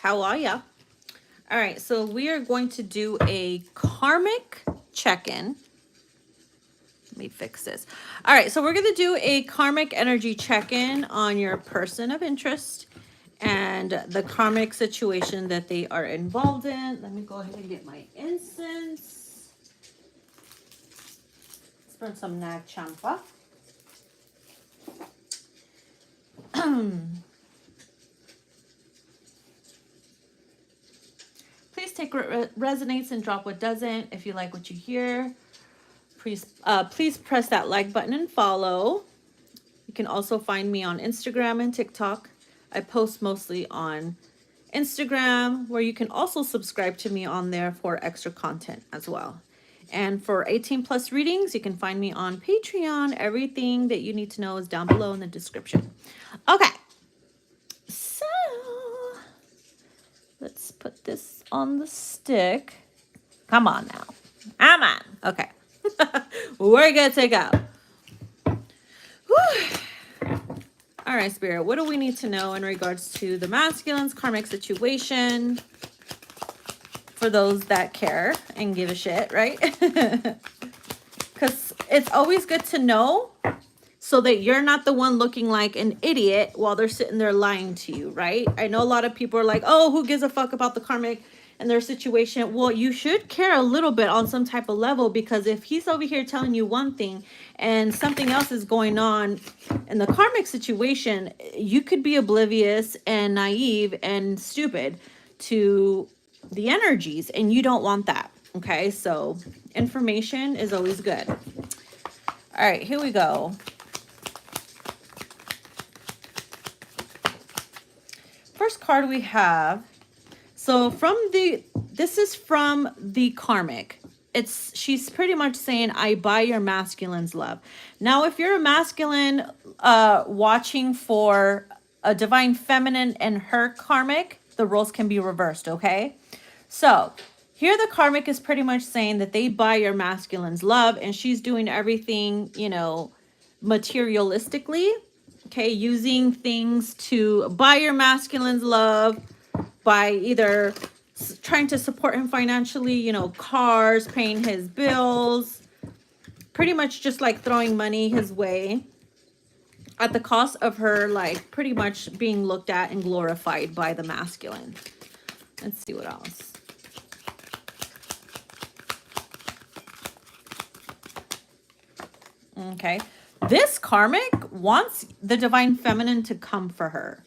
How are ya? All right, so we are going to do a karmic check-in. Let me fix this. All right, so we're going to do a karmic energy check-in on your person of interest and the karmic situation that they are involved in. Let me go ahead and get my incense. Let's burn some nag champa. Please take what resonates and drop what doesn't. If you like what you hear, please press that like button and follow. You can also find me on Instagram and TikTok. I post mostly on Instagram, where you can also subscribe to me on there for extra content as well. And for 18+ readings, you can find me on Patreon. Everything that you need to know is down below in the description. Okay, so let's put this on the stick. Come on now. Come on. Okay. We're good to go. Whew. All right, Spirit, what do we need to know in regards to the masculine's karmic situation for those that care and give a shit, right? Because it's always good to know so that you're not the one looking like an idiot while they're sitting there lying to you, right? I know a lot of people are like, oh, who gives a fuck about the karmic and their situation? Well, you should care a little bit on some type of level, because if he's over here telling you one thing and something else is going on in the karmic situation, you could be oblivious and naive and stupid to the energies, and you don't want that. Okay, so information is always good. All right, here we go. First card we have, so this is from the karmic. She's pretty much saying, I buy your masculine's love. Now, if you're a masculine watching for a divine feminine and her karmic, the roles can be reversed, okay? So here the karmic is pretty much saying that they buy your masculine's love, and she's doing everything, you know, materialistically, okay, using things to buy your masculine's love by either trying to support him financially, you know, cars, paying his bills, pretty much just like throwing money his way at the cost of her, like, pretty much being looked at and glorified by the masculine. Let's see what else. Okay. This karmic wants the divine feminine to come for her.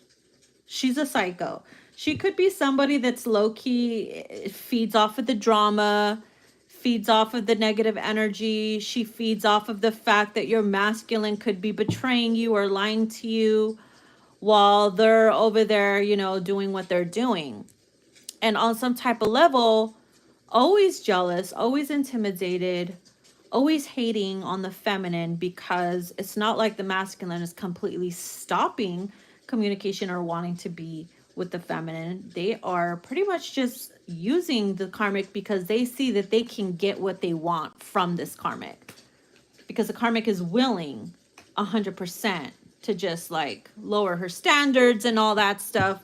She's a psycho. She could be somebody that's low-key, feeds off of the drama, feeds off of the negative energy. She feeds off of the fact that your masculine could be betraying you or lying to you while they're over there, you know, doing what they're doing. And on some type of level, always jealous, always intimidated, always hating on the feminine, because it's not like the masculine is completely stopping communication or wanting to be with the feminine. They are pretty much just using the karmic because they see that they can get what they want from this karmic, because the karmic is willing 100% to just like lower her standards and all that stuff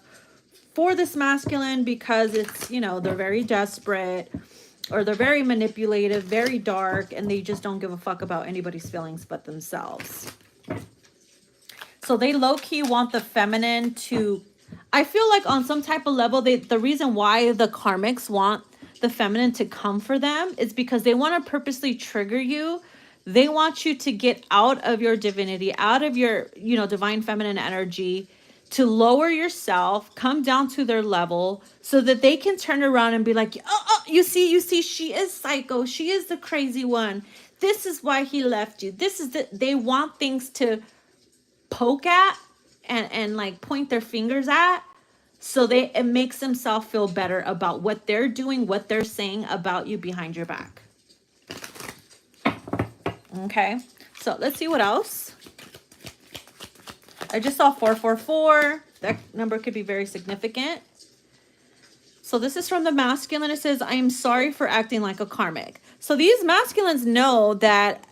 for this masculine, because it's, you know, they're very desperate, or they're very manipulative, very dark, and they just don't give a fuck about anybody's feelings but themselves. So they low-key want the feminine to, I feel like on some type of level, the reason why the karmics want the feminine to come for them is because they want to purposely trigger you. They want you to get out of your divinity, out of your, you know, divine feminine energy, to lower yourself, come down to their level, so that they can turn around and be like, oh, you see, she is psycho. She is the crazy one. This is why he left you. They want things to poke at and like point their fingers at, so it makes themselves feel better about what they're doing, what they're saying about you behind your back. Okay, so let's see what else. I just saw 444. That number could be very significant. So this is from the masculine. It says, I am sorry for acting like a karmic. So these masculines know that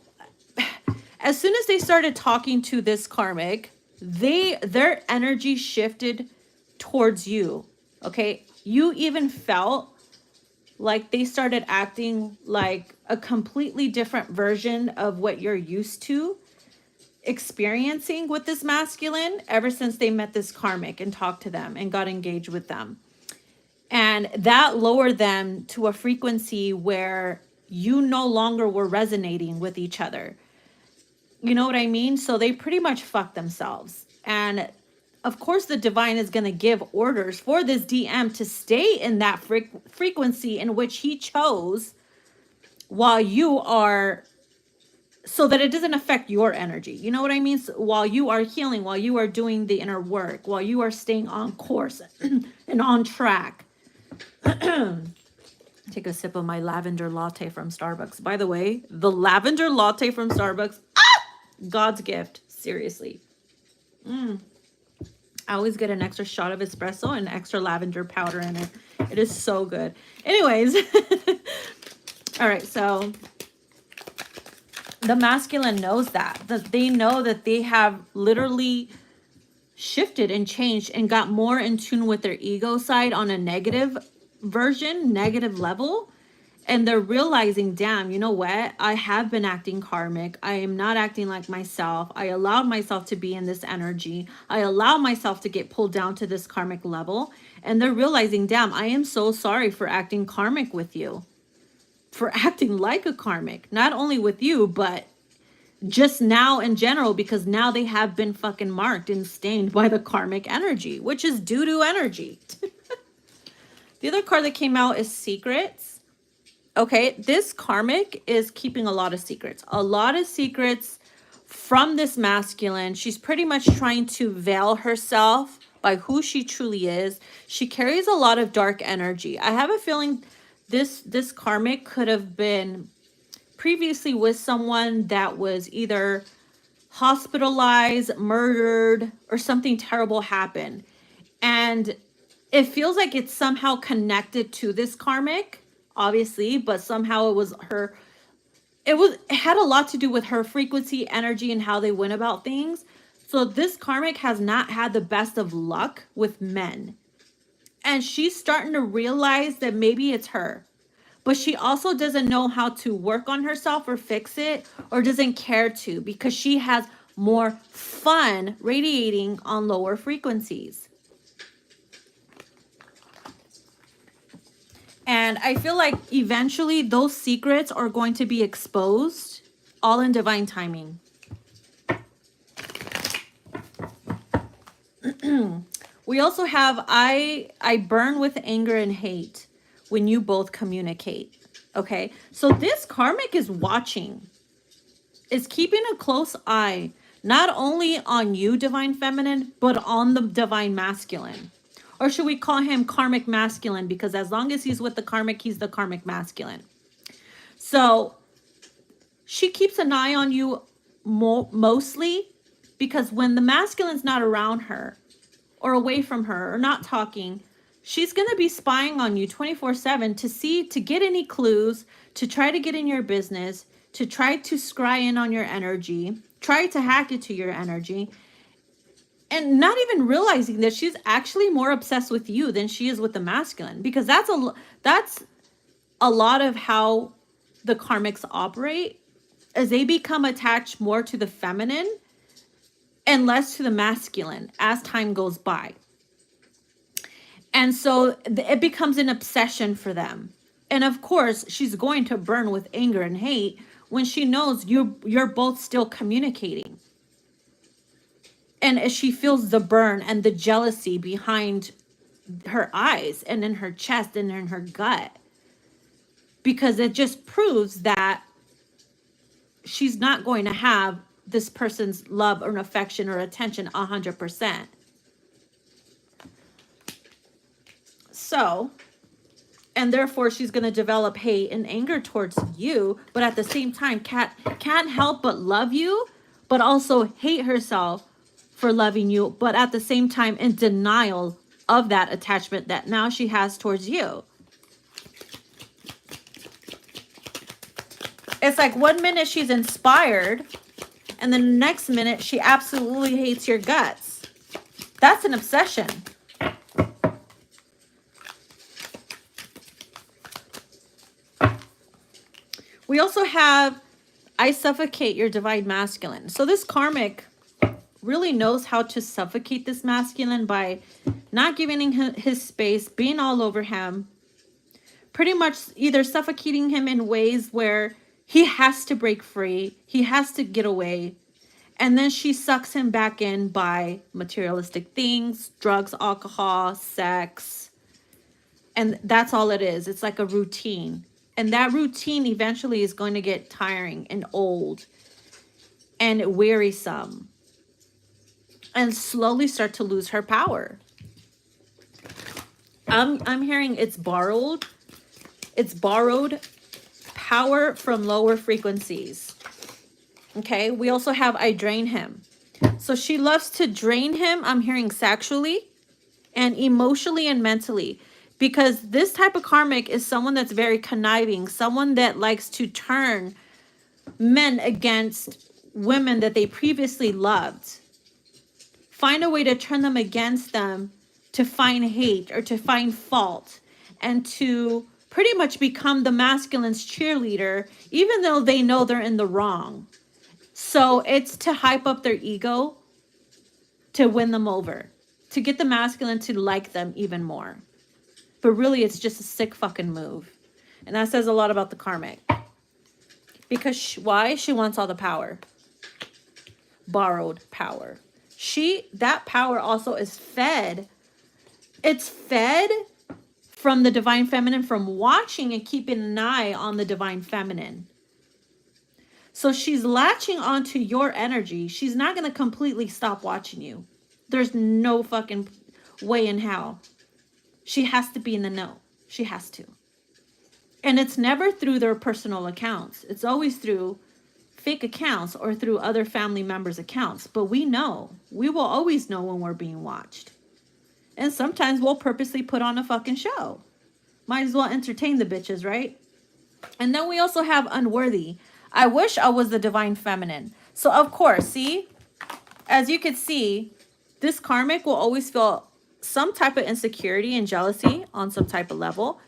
as soon as they started talking to this karmic, their energy shifted towards you. Okay, you even felt like they started acting like a completely different version of what you're used to experiencing with this masculine ever since they met this karmic and talked to them and got engaged with them. And that lowered them to a frequency where you no longer were resonating with each other. You know what I mean? So they pretty much fucked themselves. And of course, the divine is going to give orders for this DM to stay in that frequency in which he chose while you are, so that it doesn't affect your energy. You know what I mean? So while you are healing, while you are doing the inner work, while you are staying on course and on track. Take a sip of my lavender latte from Starbucks. By the way, the lavender latte from Starbucks, God's gift. Seriously. I always get an extra shot of espresso and extra lavender powder in it. It is so good. Anyways. All right. So the masculine knows that they know that they have literally shifted and changed and got more in tune with their ego side on a negative version, negative level. And they're realizing, damn, you know what? I have been acting karmic. I am not acting like myself. I allowed myself to be in this energy. I allow myself to get pulled down to this karmic level. And they're realizing, damn, I am so sorry for acting karmic with you. For acting like a karmic. Not only with you, but just now in general, because now they have been fucking marked and stained by the karmic energy, which is doo-doo energy. The other card that came out is Secrets. Okay, this karmic is keeping a lot of secrets. A lot of secrets from this masculine. She's pretty much trying to veil herself by who she truly is. She carries a lot of dark energy. I have a feeling this karmic could have been previously with someone that was either hospitalized, murdered, or something terrible happened. And it feels like it's somehow connected to this karmic. Obviously, but somehow it was her, it had a lot to do with her frequency, energy, and how they went about things. So this karmic has not had the best of luck with men. And she's starting to realize that maybe it's her. But she also doesn't know how to work on herself or fix it, or doesn't care to, because she has more fun radiating on lower frequencies. And I feel like eventually those secrets are going to be exposed, all in divine timing. We also have, I burn with anger and hate when you both communicate. Okay, so this karmic is watching, is keeping a close eye, not only on you, divine feminine, but on the divine masculine. Or should we call him karmic masculine? Because as long as he's with the karmic, he's the karmic masculine. So she keeps an eye on you mostly because when the masculine's not around her or away from her or not talking, she's going to be spying on you 24/7 to see, to get any clues, to try to get in your business, to try to scry in on your energy, try to hack into your energy. And not even realizing that she's actually more obsessed with you than she is with the masculine. Because that's a lot of how the karmics operate, as they become attached more to the feminine and less to the masculine as time goes by. And so it becomes an obsession for them. And of course, she's going to burn with anger and hate when she knows you're both still communicating. And as she feels the burn and the jealousy behind her eyes and in her chest and in her gut. Because it just proves that she's not going to have this person's love or affection or attention 100%. So, and therefore she's going to develop hate and anger towards you. But at the same time, can't help but love you, but also hate herself for loving you, but at the same time in denial of that attachment that now she has towards you. It's like 1 minute she's inspired, and then the next minute she absolutely hates your guts. That's an obsession. We also have, I suffocate your divine masculine. So this karmic really knows how to suffocate this masculine by not giving him his space, being all over him, pretty much either suffocating him in ways where he has to break free, he has to get away, and then she sucks him back in by materialistic things, drugs, alcohol, sex, and that's all it is. It's like a routine, and that routine eventually is going to get tiring and old and wearisome, and slowly start to lose her power. I'm hearing it's borrowed power from lower frequencies. Okay, we also have I drain him. So she loves to drain him, I'm hearing sexually and emotionally and mentally, because this type of karmic is someone that's very conniving, someone that likes to turn men against women that they previously loved. Find a way to turn them against them, to find hate or to find fault, and to pretty much become the masculine's cheerleader, even though they know they're in the wrong. So it's to hype up their ego, to win them over, to get the masculine to like them even more. But really, it's just a sick fucking move. And that says a lot about the karmic. Because why? She wants all the power. Borrowed power. That power also is fed. It's fed from the divine feminine, from watching and keeping an eye on the divine feminine. So she's latching onto your energy. She's not going to completely stop watching you. There's no fucking way in hell. She has to be in the know. She has to. And it's never through their personal accounts. It's always through fake accounts or through other family members' accounts. But we know. We will always know when we're being watched. And sometimes we'll purposely put on a fucking show. Might as well entertain the bitches, right? And then we also have unworthy. I wish I was the divine feminine. So of course, see, as you can see, this karmic will always feel some type of insecurity and jealousy on some type of level,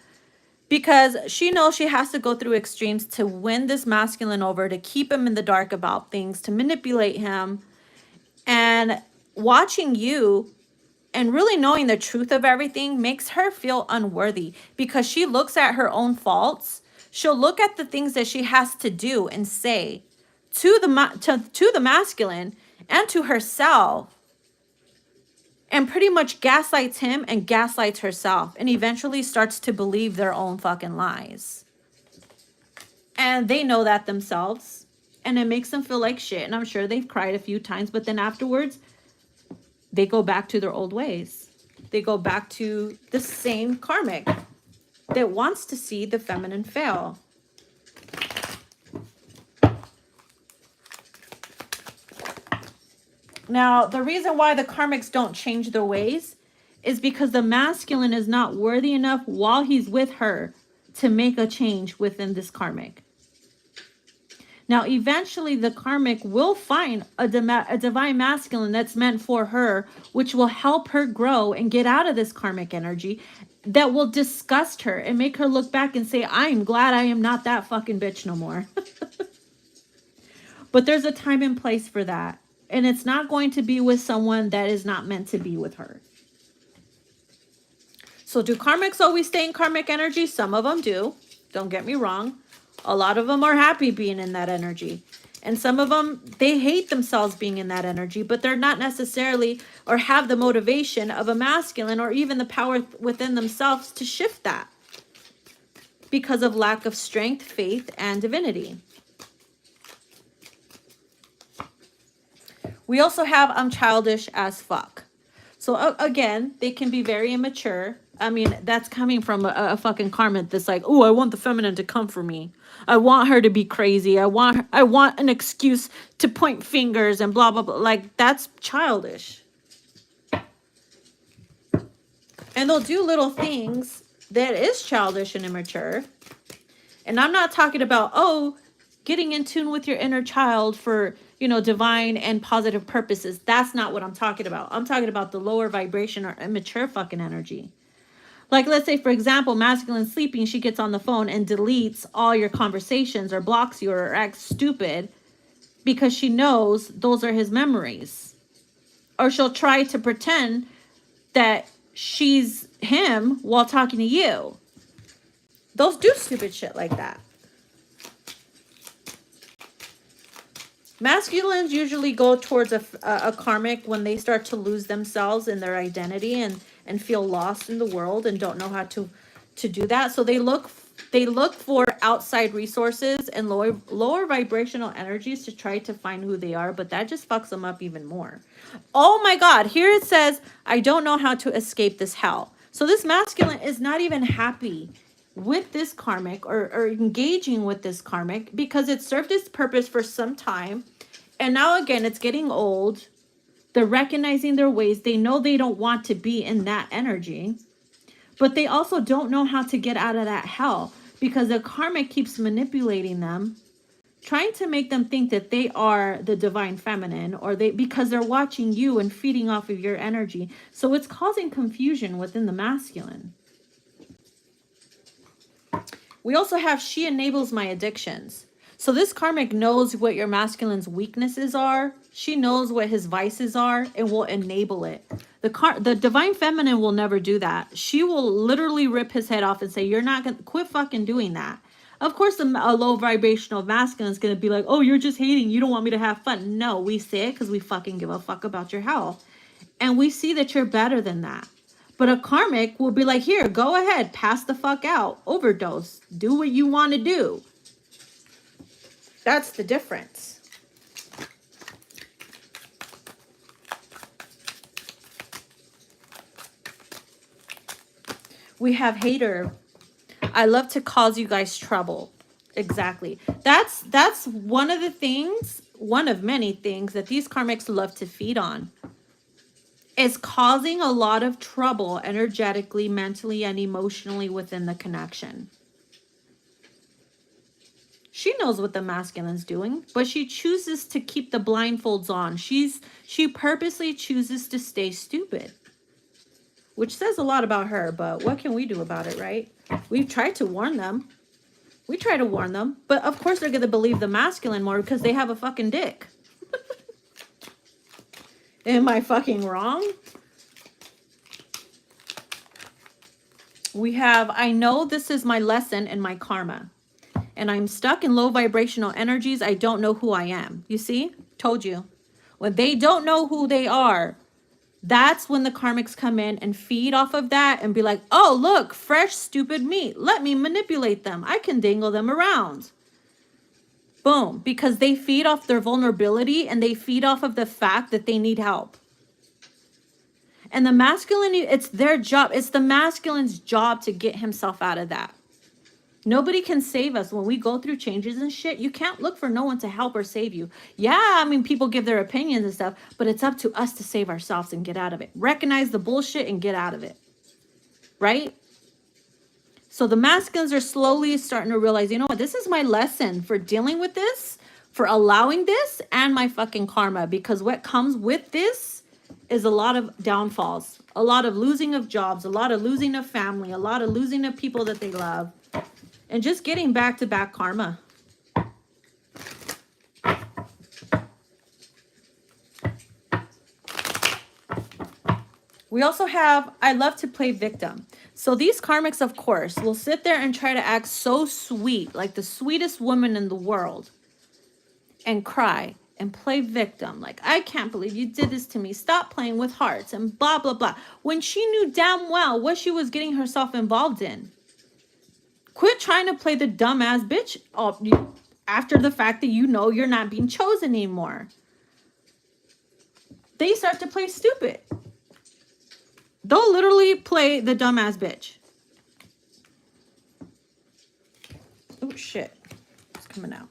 because she knows she has to go through extremes to win this masculine over, to keep him in the dark about things, to manipulate him. And watching you and really knowing the truth of everything makes her feel unworthy, because she looks at her own faults. She'll look at the things that she has to do and say to the masculine and to herself, and pretty much gaslights him and gaslights herself, and eventually starts to believe their own fucking lies. And they know that themselves, and it makes them feel like shit. And I'm sure they've cried a few times, but then afterwards, they go back to their old ways. They go back to the same karmic that wants to see the feminine fail. Now, the reason why the karmics don't change their ways is because the masculine is not worthy enough while he's with her to make a change within this karmic. Now, eventually, the karmic will find a divine masculine that's meant for her, which will help her grow and get out of this karmic energy, that will disgust her and make her look back and say, I am glad I am not that fucking bitch no more. But there's a time and place for that. And it's not going to be with someone that is not meant to be with her. So do karmics always stay in karmic energy? Some of them do. Don't get me wrong. A lot of them are happy being in that energy. And some of them, they hate themselves being in that energy, but they're not necessarily or have the motivation of a masculine or even the power within themselves to shift that because of lack of strength, faith, and divinity. We also have I'm childish as fuck. So again, they can be very immature. I mean, that's coming from a fucking karmic that's like, oh, I want the feminine to come for me. I want her to be crazy. I want an excuse to point fingers and blah, blah, blah. Like, that's childish. And they'll do little things that is childish and immature. And I'm not talking about, oh, getting in tune with your inner child for, you know, divine and positive purposes. That's not what I'm talking about. I'm talking about the lower vibration or immature fucking energy. Like, let's say, for example, masculine sleeping, she gets on the phone and deletes all your conversations or blocks you or acts stupid because she knows those are his memories. Or she'll try to pretend that she's him while talking to you. Those do stupid shit like that. Masculines usually go towards a karmic when they start to lose themselves in their identity and feel lost in the world and don't know how to do that. So they look for outside resources and lower vibrational energies to try to find who they are, but that just fucks them up even more. Oh my God, here it says, I don't know how to escape this hell. So this masculine is not even happy with this karmic or engaging with this karmic because it served its purpose for some time. And now again, it's getting old. They're recognizing their ways. They know they don't want to be in that energy, but they also don't know how to get out of that hell because the karmic keeps manipulating them, trying to make them think that they are the divine feminine, or because they're watching you and feeding off of your energy. So it's causing confusion within the masculine. We also have, she enables my addictions. So this karmic knows what your masculine's weaknesses are. She knows what his vices are and will enable it. The divine feminine will never do that. She will literally rip his head off and say, you're not going to quit fucking doing that. Of course, a low vibrational masculine is going to be like, oh, you're just hating. You don't want me to have fun. No, we say it because we fucking give a fuck about your health. And we see that you're better than that. But a karmic will be like, here, go ahead, pass the fuck out, overdose, do what you want to do. That's the difference. We have hater. I love to cause you guys trouble. Exactly. That's one of the things, one of many things that these karmics love to feed on. Is causing a lot of trouble energetically, mentally, and emotionally within the connection. She knows what the masculine's doing, but she chooses to keep the blindfolds on. She purposely chooses to stay stupid, which says a lot about her, but what can we do about it, right? We've tried to warn them. We try to warn them, but of course they're going to believe the masculine more because they have a fucking dick. Am I fucking wrong? We have, I know this is my lesson and my karma. And I'm stuck in low vibrational energies. I don't know who I am. You see? Told you. When they don't know who they are, that's when the karmics come in and feed off of that and be like, oh, look, fresh, stupid meat. Let me manipulate them. I can dangle them around. Boom. Because they feed off their vulnerability and they feed off of the fact that they need help. And the masculine, it's their job. It's the masculine's job to get himself out of that. Nobody can save us when we go through changes and shit. You can't look for no one to help or save you. Yeah, I mean, people give their opinions and stuff, but it's up to us to save ourselves and get out of it. Recognize the bullshit and get out of it. Right? So the masculines are slowly starting to realize, you know what? This is my lesson for dealing with this, for allowing this, and my fucking karma. Because what comes with this is a lot of downfalls, a lot of losing of jobs, a lot of losing of family, a lot of losing of people that they love, and just getting back-to-back karma. We also have, I love to play victim. So these karmics, of course, will sit there and try to act so sweet, like the sweetest woman in the world, and cry and play victim. Like, I can't believe you did this to me. Stop playing with hearts and blah, blah, blah. When she knew damn well what she was getting herself involved in. Quit trying to play the dumbass bitch after the fact that you know you're not being chosen anymore. They start to play stupid. They'll literally play the dumbass bitch. Oh, shit. It's coming out.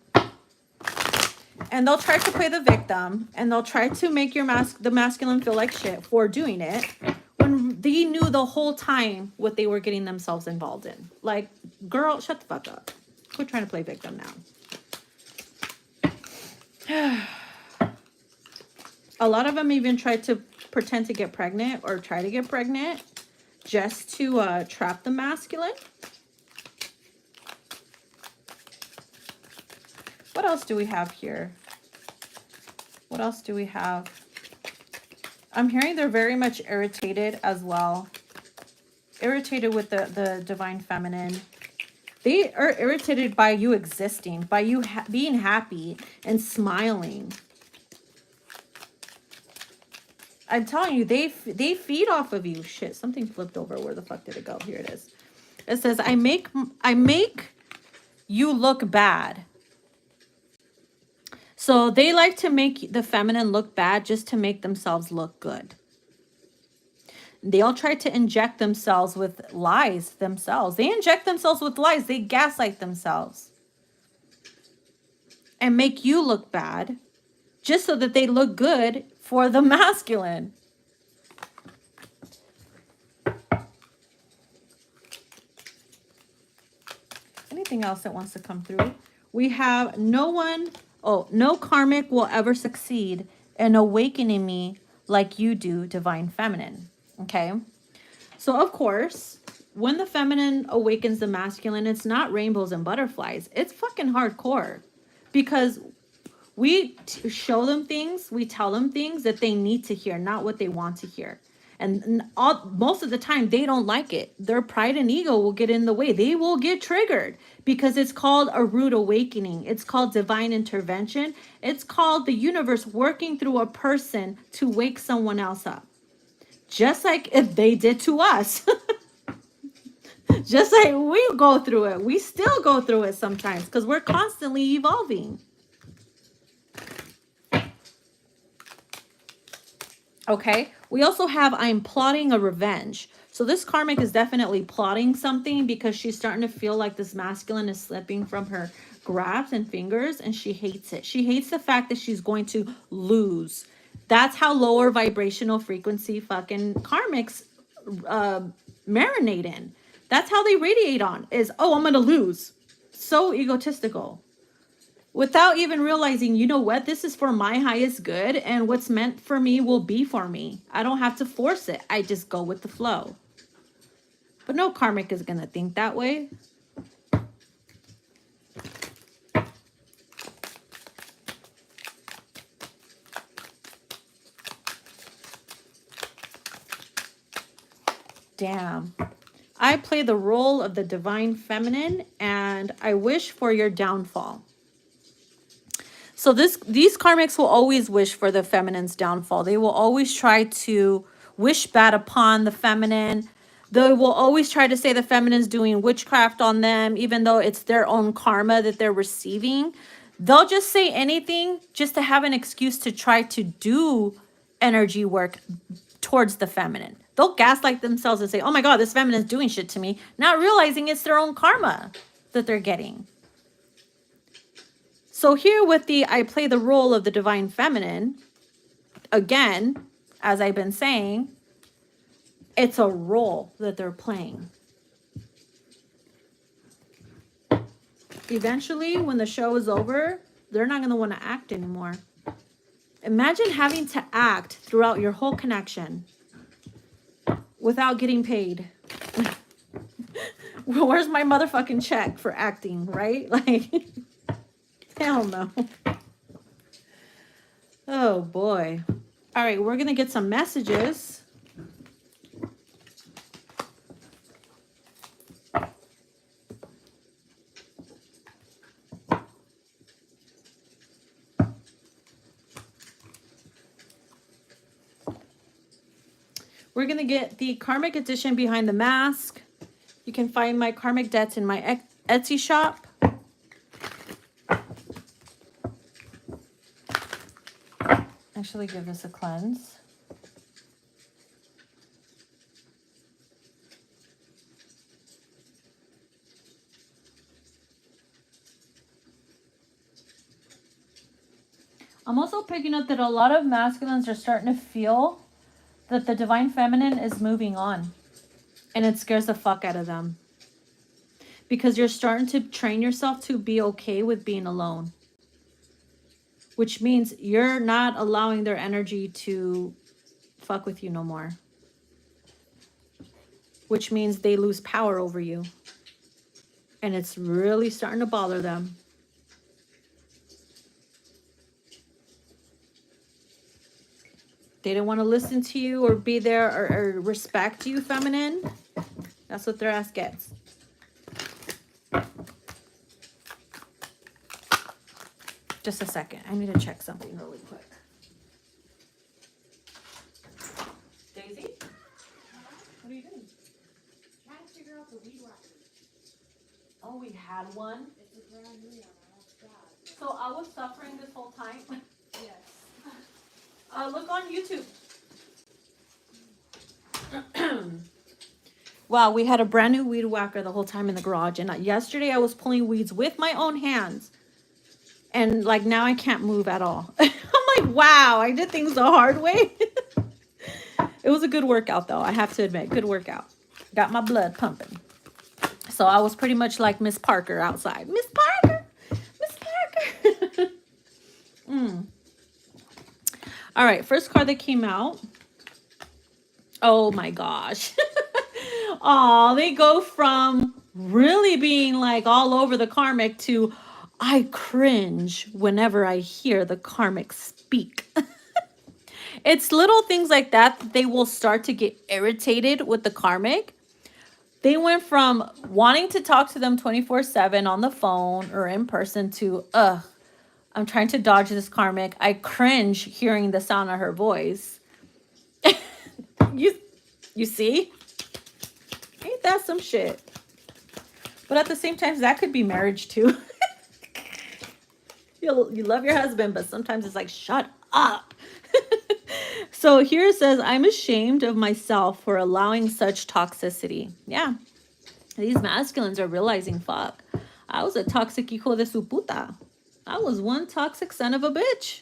And they'll try to play the victim. And they'll try to make the masculine feel like shit for doing it. When they knew the whole time what they were getting themselves involved in. Like, girl, shut the fuck up. Quit trying to play victim now. A lot of them even tried to pretend to get pregnant or try to get pregnant just to trap the masculine. What else do we have here? What else do we have? I'm hearing they're very much irritated as well. Irritated with the divine feminine. They are irritated by you existing, by you being happy and smiling. I'm telling you, they feed off of you. Shit, something flipped over. Where the fuck did it go? Here it is. It says, I make you look bad. So they like to make the feminine look bad just to make themselves look good. They'll try to inject themselves with lies themselves. They inject themselves with lies. They gaslight themselves. And make you look bad just so that they look good for the masculine. Anything else that wants to come through? We have no karmic will ever succeed in awakening me like you do, divine feminine. Okay. So of course, when the feminine awakens the masculine, it's not rainbows and butterflies. It's fucking hardcore, because we show them things, we tell them things that they need to hear, not what they want to hear. And most of the time, they don't like it. Their pride and ego will get in the way. They will get triggered because it's called a rude awakening. It's called divine intervention. It's called the universe working through a person to wake someone else up. Just like if they did to us. Just like we go through it. We still go through it sometimes because we're constantly evolving. Okay, we also have I'm plotting a revenge. So this karmic is definitely plotting something because she's starting to feel like this masculine is slipping from her grasp and fingers, and she hates it. She hates the fact that she's going to lose. That's how lower vibrational frequency fucking karmics marinate in. That's how they radiate on, is, oh, I'm going to lose. So egotistical. Without even realizing, you know what, this is for my highest good, and what's meant for me will be for me. I don't have to force it. I just go with the flow. But no karmic is going to think that way. Damn. I play the role of the divine feminine, and I wish for your downfall. So these karmics will always wish for the feminine's downfall. They will always try to wish bad upon the feminine. They will always try to say the feminine's doing witchcraft on them, even though it's their own karma that they're receiving. They'll just say anything just to have an excuse to try to do energy work towards the feminine. They'll gaslight themselves and say, oh my God, this feminine's doing shit to me, not realizing it's their own karma that they're getting. So here with the I play the role of the divine feminine, again, as I've been saying, it's a role that they're playing. Eventually, when the show is over, they're not going to want to act anymore. Imagine having to act throughout your whole connection without getting paid. Where's my motherfucking check for acting, right? Like... Hell no. Oh boy. All right, we're going to get some messages. We're going to get the Karmic edition Behind the Mask. You can find my Karmic decks in my Etsy shop. Actually give this a cleanse. I'm also picking up that a lot of masculines are starting to feel that the divine feminine is moving on, and it scares the fuck out of them because you're starting to train yourself to be okay with being alone. Which means you're not allowing their energy to fuck with you no more. which means they lose power over you. And it's really starting to bother them. They don't want to listen to you or be there or respect you, feminine. That's what their ass gets. Just a second. I need to check something really quick. Daisy? What are you doing? Trying to figure out the weed whacker. Oh, we had one. It's a brand new one. Oh, God. So I was suffering this whole time. Yes. Look on YouTube. Wow, we had a brand new weed whacker the whole time in the garage. And yesterday I was pulling weeds with my own hands. And like now I can't move at all. I'm like, wow, I did things the hard way. It was a good workout though, I have to admit. Good workout. Got my blood pumping. So I was pretty much like Miss Parker outside. Miss Parker! Miss Parker! All right, first card that came out. Oh my gosh. Oh, they go from really being like all over the karmic to I cringe whenever I hear the karmic speak. It's little things like that they will start to get irritated with the karmic. They went from wanting to talk to them 24/7 on the phone or in person to, I'm trying to dodge this karmic. I cringe hearing the sound of her voice. You see? Ain't that some shit? But at the same time, that could be marriage too. You love your husband, but sometimes it's like, shut up. So here it says, I'm ashamed of myself for allowing such toxicity. Yeah. These masculines are realizing, fuck, I was a toxic hijo de su puta. I was one toxic son of a bitch.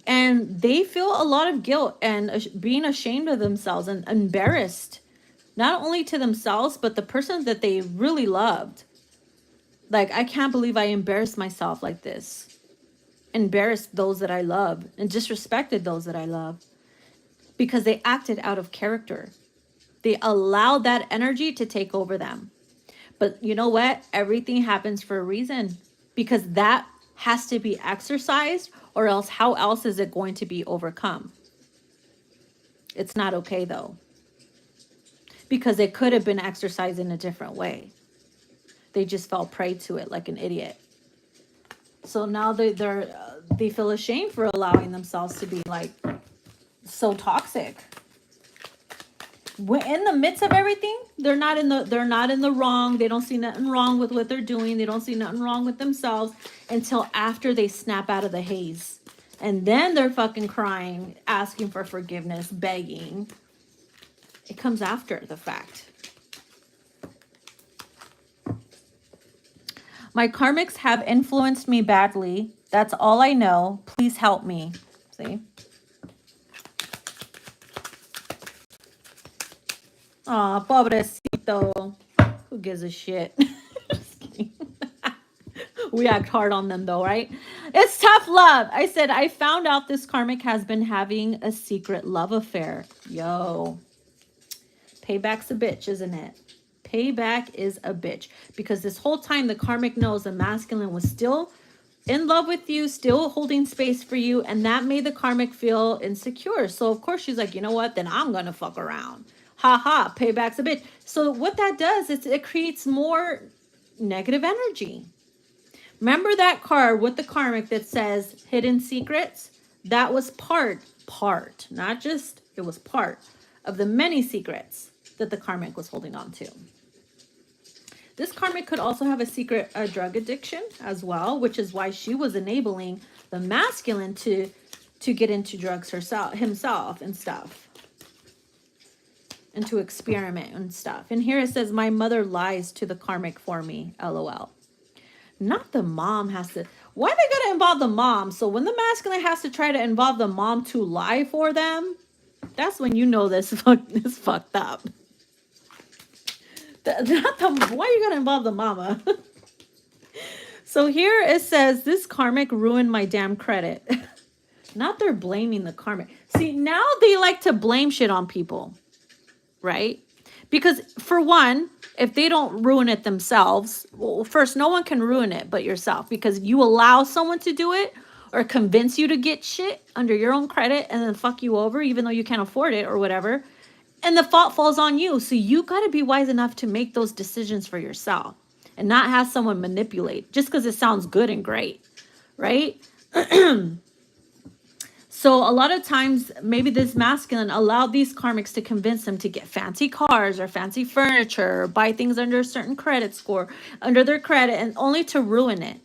And they feel a lot of guilt and being ashamed of themselves and embarrassed. Not only to themselves, but the person that they really loved. Like, I can't believe I embarrassed myself like this. Embarrassed those that I love and disrespected those that I love. Because they acted out of character. They allowed that energy to take over them. But you know what? Everything happens for a reason. Because that has to be exercised, or else how else is it going to be overcome? It's not okay though. Because it could have been exercised in a different way. They just fell prey to it like an idiot. So now they feel ashamed for allowing themselves to be like so toxic. In the midst of everything, they're not in the wrong. They don't see nothing wrong with what they're doing. They don't see nothing wrong with themselves until after they snap out of the haze. And then they're fucking crying, asking for forgiveness, begging. It comes after the fact. My karmics have influenced me badly. That's all I know. Please help me. See? Aw, pobrecito. Who gives a shit? Just kidding. We act hard on them though, right? It's tough love. I said, I found out this karmic has been having a secret love affair. Yo. Payback's a bitch, isn't it? Payback is a bitch. Because this whole time the karmic knows the masculine was still in love with you, still holding space for you. And that made the karmic feel insecure. So of course she's like, you know what? Then I'm going to fuck around. Ha ha, payback's a bitch. So what that does is it creates more negative energy. Remember that card with the karmic that says hidden secrets? That was part, not just, it was part of the many secrets that the karmic was holding on to. This karmic could also have a secret drug addiction as well, which is why she was enabling the masculine to get into drugs himself and stuff. And to experiment and stuff. And here it says, my mother lies to the karmic for me, LOL. Not the mom has to. Why they gotta involve the mom? So when the masculine has to try to involve the mom to lie for them, that's when you know this is fucked up. Why you gotta involve the mama? So here it says, this karmic ruined my damn credit. Not they're blaming the karmic. See, now they like to blame shit on people. Right? Because for one, if they don't ruin it themselves, well, first, no one can ruin it but yourself, because you allow someone to do it or convince you to get shit under your own credit and then fuck you over even though you can't afford it or whatever. And the fault falls on you. So you got to be wise enough to make those decisions for yourself and not have someone manipulate just because it sounds good and great, right? So a lot of times, maybe this masculine allowed these karmics to convince them to get fancy cars or fancy furniture or buy things under a certain credit score, under their credit, and only to ruin it.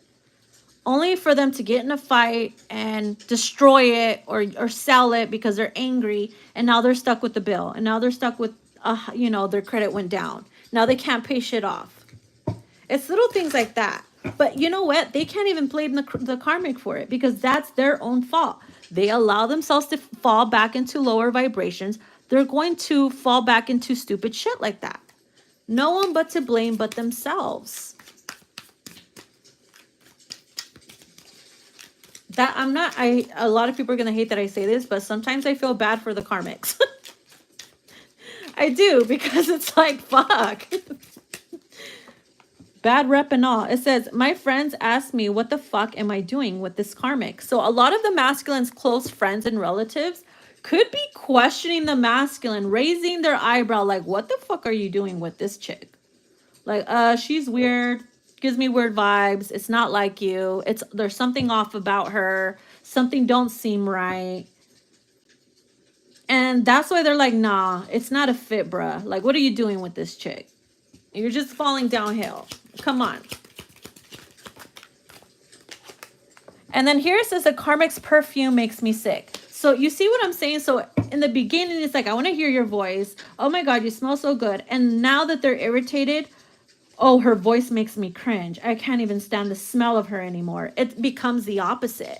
Only for them to get in a fight and destroy it or sell it because they're angry, and now they're stuck with the bill. And now they're stuck with, you know, their credit went down. Now they can't pay shit off. It's little things like that. But you know what? They can't even blame the karmic for it because that's their own fault. They allow themselves to fall back into lower vibrations. They're going to fall back into stupid shit like that. No one but to blame but themselves. That I'm not, a lot of people are going to hate that I say this, but sometimes I feel bad for the karmics. I do, because it's like, fuck. Bad rep and all. It says, my friends ask me, what the fuck am I doing with this karmic? So a lot of the masculine's close friends and relatives could be questioning the masculine, raising their eyebrow, like, what the fuck are you doing with this chick? Like, she's weird, gives me weird vibes. It's not like you. There's something off about her. Something don't seem right. And that's why they're like, nah, it's not a fit, bruh. Like, what are you doing with this chick? You're just falling downhill. Come on. And then here it says the karmic's perfume makes me sick. So you see what I'm saying? So in the beginning, it's like, I want to hear your voice. Oh my God, you smell so good. And now that they're irritated, oh, her voice makes me cringe. I can't even stand the smell of her anymore. It becomes the opposite.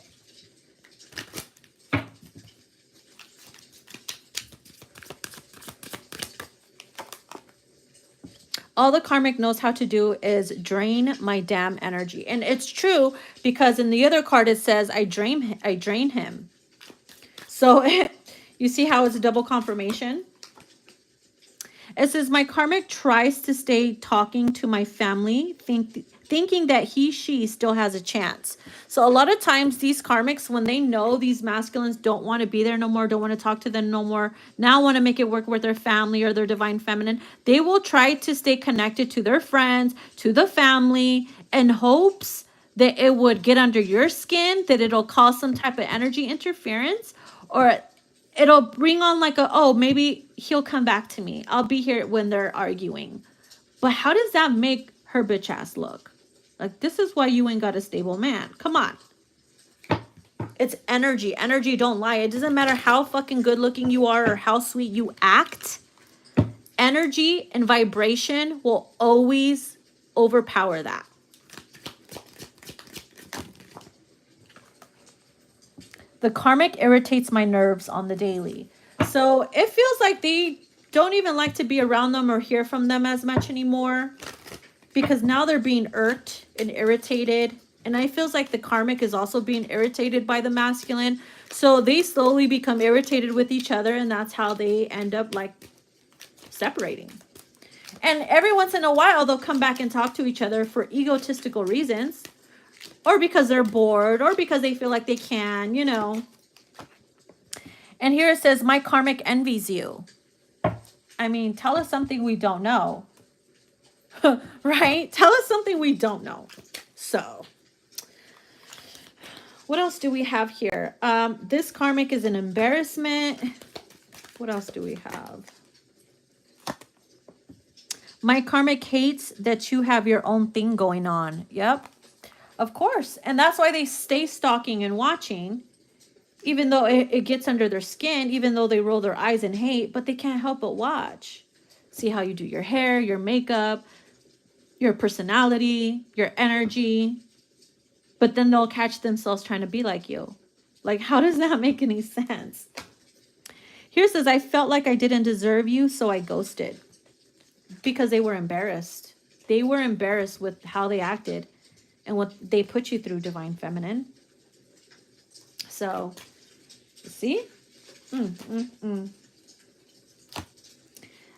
All the karmic knows how to do is drain my damn energy. And it's true, because in the other card it says, I drain him. So you see how it's a double confirmation? It says, my karmic tries to stay talking to my family, thinking that she still has a chance. So a lot of times these karmics, when they know these masculines don't want to be there no more, don't want to talk to them no more, now want to make it work with their family or their divine feminine, they will try to stay connected to their friends, to the family, in hopes that it would get under your skin, that it'll cause some type of energy interference, or it'll bring on like oh, maybe he'll come back to me. I'll be here when they're arguing. But how does that make her bitch ass look? Like, this is why you ain't got a stable man. Come on. It's energy. Energy don't lie. It doesn't matter how fucking good looking you are or how sweet you act. Energy and vibration will always overpower that. The karmic irritates my nerves on the daily. So it feels like they don't even like to be around them or hear from them as much anymore, because now they're being irked and irritated. And I feels like the karmic is also being irritated by the masculine. So they slowly become irritated with each other, and that's how they end up like separating. And every once in a while, they'll come back and talk to each other for egotistical reasons, or because they're bored, or because they feel like they can, you know. And here it says, my karmic envies you. I mean, tell us something we don't know. Right? Tell us something we don't know. So, what else do we have here? This karmic is an embarrassment. What else do we have? My karmic hates that you have your own thing going on. Yep. Of course. And that's why they stay stalking and watching, even though it gets under their skin, even though they roll their eyes in hate, but they can't help but watch. See how you do your hair, your makeup, your personality, your energy. But then they'll catch themselves trying to be like you. Like, how does that make any sense? Here it says, I felt like I didn't deserve you, so I ghosted. Because they were embarrassed. They were embarrassed with how they acted and what they put you through, divine feminine. So, see?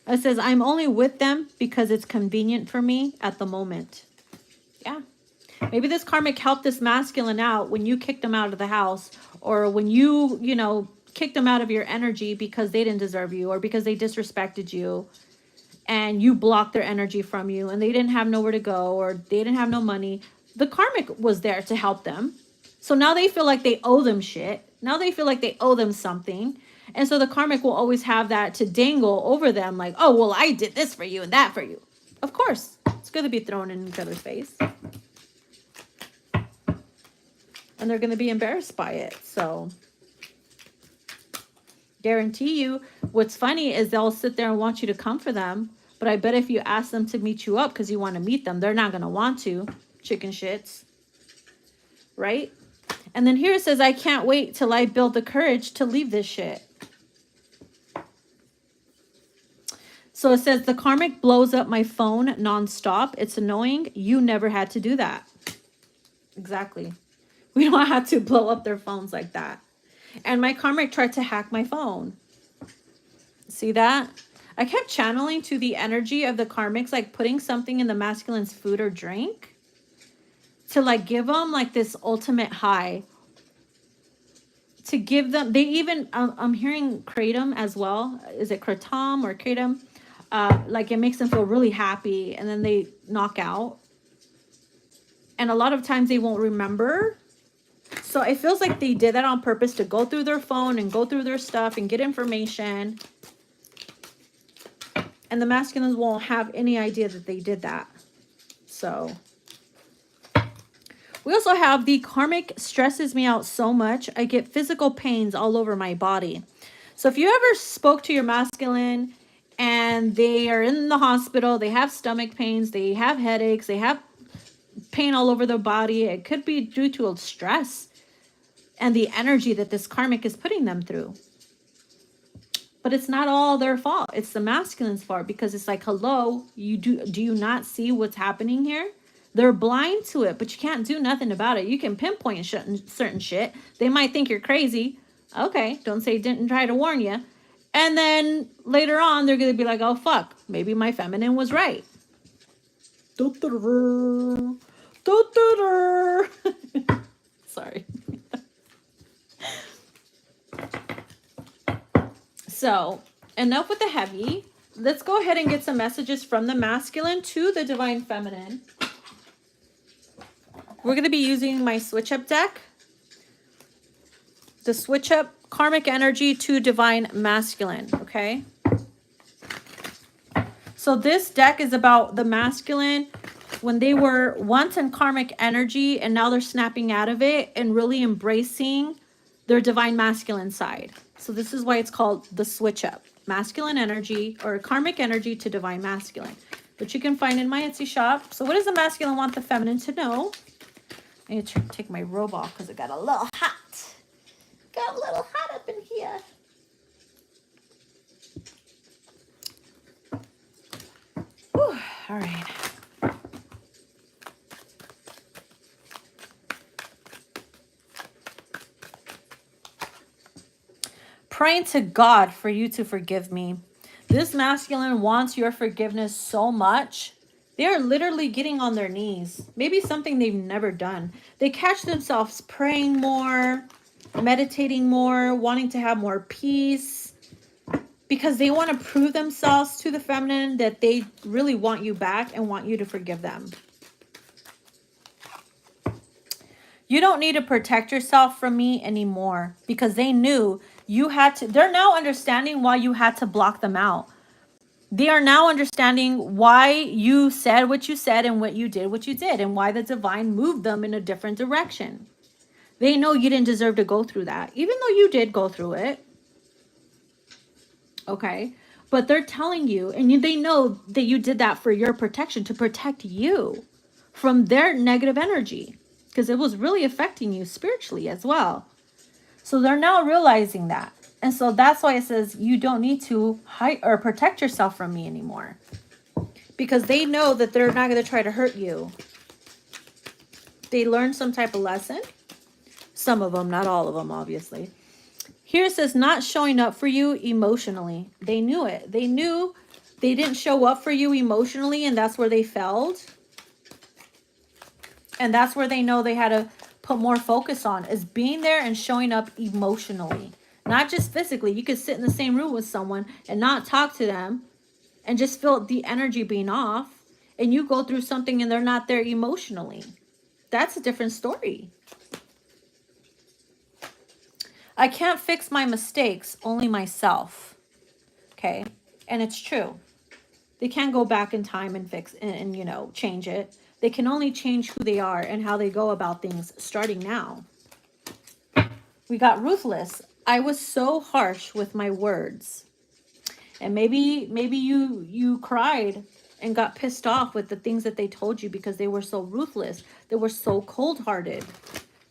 It says, I'm only with them because it's convenient for me at the moment. Yeah. Maybe this karmic helped this masculine out when you kicked them out of the house, or when you, you know, kicked them out of your energy because they didn't deserve you, or because they disrespected you and you blocked their energy from you and they didn't have nowhere to go, or they didn't have no money. The karmic was there to help them. So now they feel like they owe them shit. Now they feel like they owe them something. And so the karmic will always have that to dangle over them, like, oh, well, I did this for you and that for you. Of course, it's going to be thrown in each other's face. And they're going to be embarrassed by it. So guarantee you, what's funny is they'll sit there and want you to come for them. But I bet if you ask them to meet you up because you want to meet them, they're not going to want to. Chicken shits. Right? And then here it says, I can't wait till I build the courage to leave this shit. So it says, the karmic blows up my phone nonstop. It's annoying. You never had to do that. Exactly. We don't have to blow up their phones like that. And my karmic tried to hack my phone. See that? I kept channeling to the energy of the karmics, like putting something in the masculine's food or drink to like give them like this ultimate high. To give them, they even, I'm hearing kratom as well. Is it kratom or kratom? Like it makes them feel really happy and then they knock out. And a lot of times they won't remember. So it feels like they did that on purpose to go through their phone and go through their stuff and get information. And the masculines won't have any idea that they did that. So we also have the karmic stresses me out so much. I get physical pains all over my body. So if you ever spoke to your masculine and they are in the hospital, they have stomach pains, they have headaches, they have pain all over their body. It could be due to a stress and the energy that this karmic is putting them through. But it's not all their fault. It's the masculine's fault, because it's like, hello, do you not see what's happening here? They're blind to it, but you can't do nothing about it. You can pinpoint certain shit. They might think you're crazy. Okay, don't say didn't try to warn you. And then later on, they're going to be like, oh, fuck, maybe my feminine was right. Sorry. So, enough with the heavy. Let's go ahead and get some messages from the masculine to the divine feminine. We're going to be using my switch up deck. The switch up karmic energy to divine masculine, okay? So this deck is about the masculine when they were once in karmic energy and now they're snapping out of it and really embracing their divine masculine side. So this is why it's called the switch up. Masculine energy or karmic energy to divine masculine, which you can find in my Etsy shop. So what does the masculine want the feminine to know? I need to take my robe off because it got a little hot. Got a little hot up in here. Whew, all right. Praying to God for you to forgive me. This masculine wants your forgiveness so much. They are literally getting on their knees. Maybe something they've never done. They catch themselves praying more, meditating more, wanting to have more peace, because they want to prove themselves to the feminine that they really want you back and want you to forgive them. You don't need to protect yourself from me anymore, because they knew you had to. They're now understanding why you had to block them out. They are now understanding why you said what you said and what you did, and why the divine moved them in a different direction. They know you didn't deserve to go through that, even though you did go through it. Okay? But they're telling you, and they know that you did that for your protection, to protect you from their negative energy, because it was really affecting you spiritually as well. So they're now realizing that. And so that's why it says you don't need to hide or protect yourself from me anymore, because they know that they're not going to try to hurt you. They learned some type of lesson. Some of them, not all of them, obviously. Here it says not showing up for you emotionally. They knew it. They knew They didn't show up for you emotionally, and that's where they failed. And that's where they know they had to put more focus on, is being there and showing up emotionally. Not just physically. You could sit in the same room with someone and not talk to them and just feel the energy being off. And you go through something and they're not there emotionally. That's a different story. I can't fix my mistakes, only myself. Okay? And it's true. They can't go back in time and fix and you know, change it. They can only change who they are and how they go about things starting now. We got ruthless. I was so harsh with my words. And maybe you cried and got pissed off with the things that they told you because they were so ruthless. They were so cold-hearted.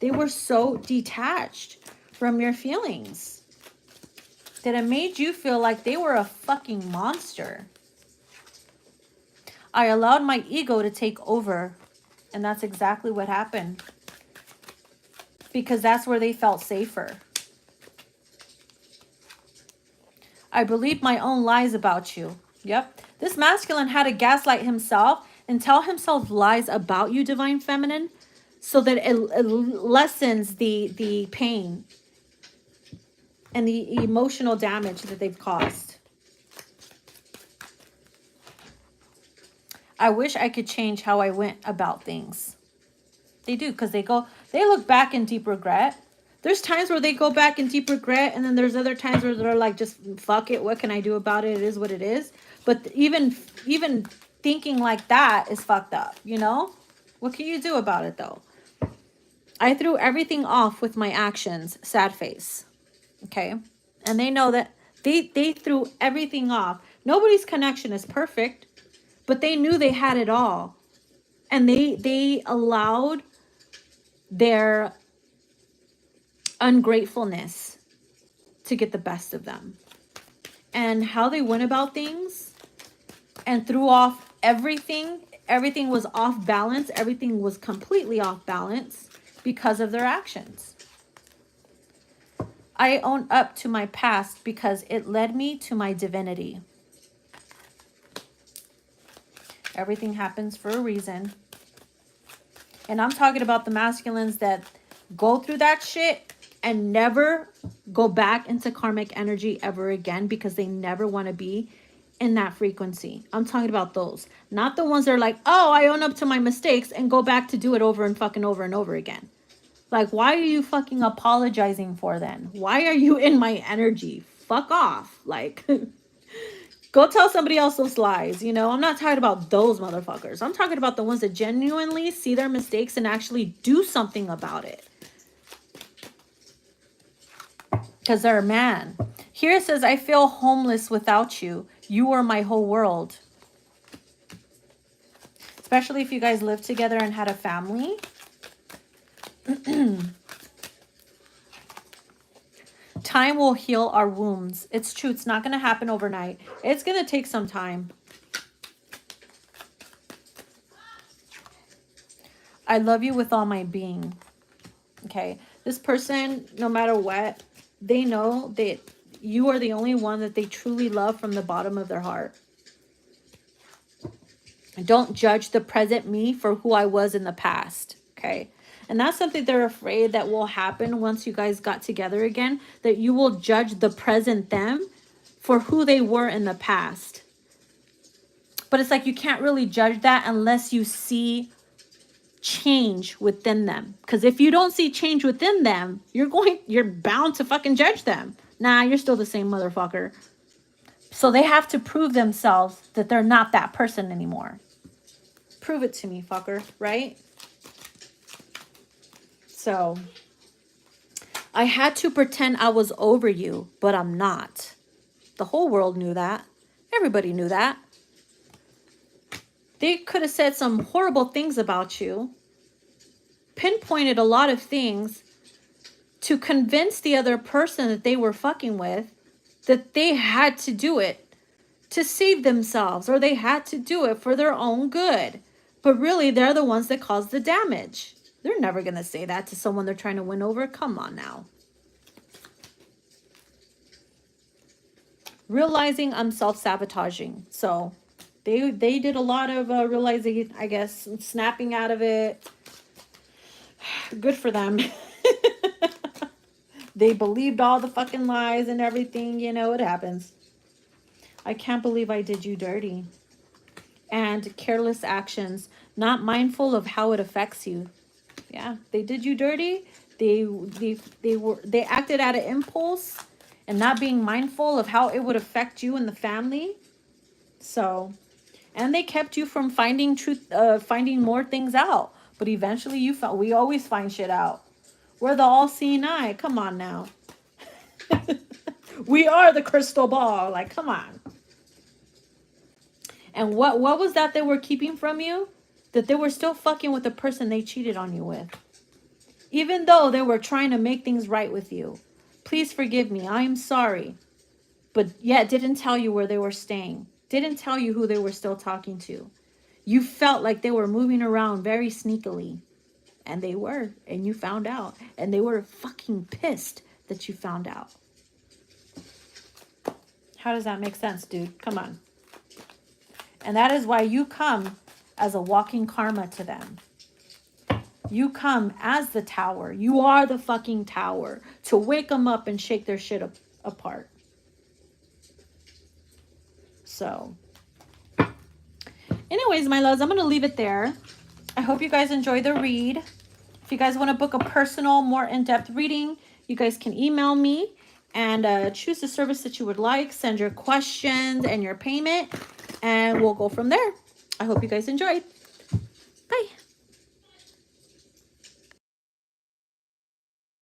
They were so detached from your feelings that it made you feel like they were a fucking monster. I allowed my ego to take over, and that's exactly what happened. Because that's where they felt safer. I believed my own lies about you. Yep. This masculine had to gaslight himself and tell himself lies about you, Divine Feminine, so that it lessens the pain and the emotional damage that they've caused. I wish I could change how I went about things. They do, because they look back in deep regret. There's times where they go back in deep regret, and then there's other times where they're like, just fuck it, what can I do about it? It is what it is. But even thinking like that is fucked up, you know? What can you do about it, though? I threw everything off with my actions, sad face. Okay? And they know that they threw everything off. Nobody's connection is perfect, but they knew they had it all. And they allowed their ungratefulness to get the best of them. And how they went about things and threw off everything. Everything was off balance. Everything was completely off balance because of their actions. I own up to my past because it led me to my divinity. Everything happens for a reason. And I'm talking about the masculines that go through that shit and never go back into karmic energy ever again because they never want to be in that frequency. I'm talking about those. Not the ones that are like, oh, I own up to my mistakes and go back to do it over and fucking over and over again. Like, why are you fucking apologizing for then? Why are you in my energy? Fuck off. Like, go tell somebody else those lies. You know, I'm not talking about those motherfuckers. I'm talking about the ones that genuinely see their mistakes and actually do something about it. Because they're a man. Here it says, I feel homeless without you. You are my whole world. Especially if you guys lived together and had a family. Time will heal our wounds. It's true. It's not going to happen overnight. It's going to take some time. I love you with all my being. Okay. This person, no matter what, they know that you are the only one that they truly love from the bottom of their heart. Don't judge the present me for who I was in the past. Okay. And that's something they're afraid that will happen once you guys got together again. That you will judge the present them for who they were in the past. But it's like you can't really judge that unless you see change within them. Because if you don't see change within them, you're bound to fucking judge them. Nah, you're still the same motherfucker. So they have to prove themselves that they're not that person anymore. Prove it to me, fucker, right? So, I had to pretend I was over you, but I'm not. The whole world knew that. Everybody knew that. They could have said some horrible things about you. Pinpointed a lot of things to convince the other person that they were fucking with that they had to do it to save themselves, or they had to do it for their own good. But really, they're the ones that caused the damage. They're never going to say that to someone they're trying to win over. Come on now. realizing I'm self-sabotaging. So they did a lot of realizing, I guess, snapping out of it. Good for them. They believed all the fucking lies and everything. You know, it happens. I can't believe I did you dirty. And careless actions, not mindful of how it affects you. Yeah, they did you dirty. They acted out of impulse and not being mindful of how it would affect you and the family. So, and they kept you from finding finding more things out. But eventually you found, we always find shit out. We're the all-seeing eye. Come on now. We are the crystal ball. Like, come on. And what was that they were keeping from you? That they were still fucking with the person they cheated on you with. Even though they were trying to make things right with you. Please forgive me. I am sorry. But yet didn't tell you where they were staying. Didn't tell you who they were still talking to. You felt like they were moving around very sneakily. And they were. And you found out. And they were fucking pissed that you found out. How does that make sense, dude? Come on. And that is why you come as a walking karma to them. You come as the tower. You are the fucking tower to wake them up and shake their shit apart. So, anyways, my loves, I'm going to leave it there. I hope you guys enjoy the read. If you guys want to book a personal, more in-depth reading, you guys can email me and choose the service that you would like. Send your questions and your payment, and we'll go from there. I hope you guys enjoyed. Bye.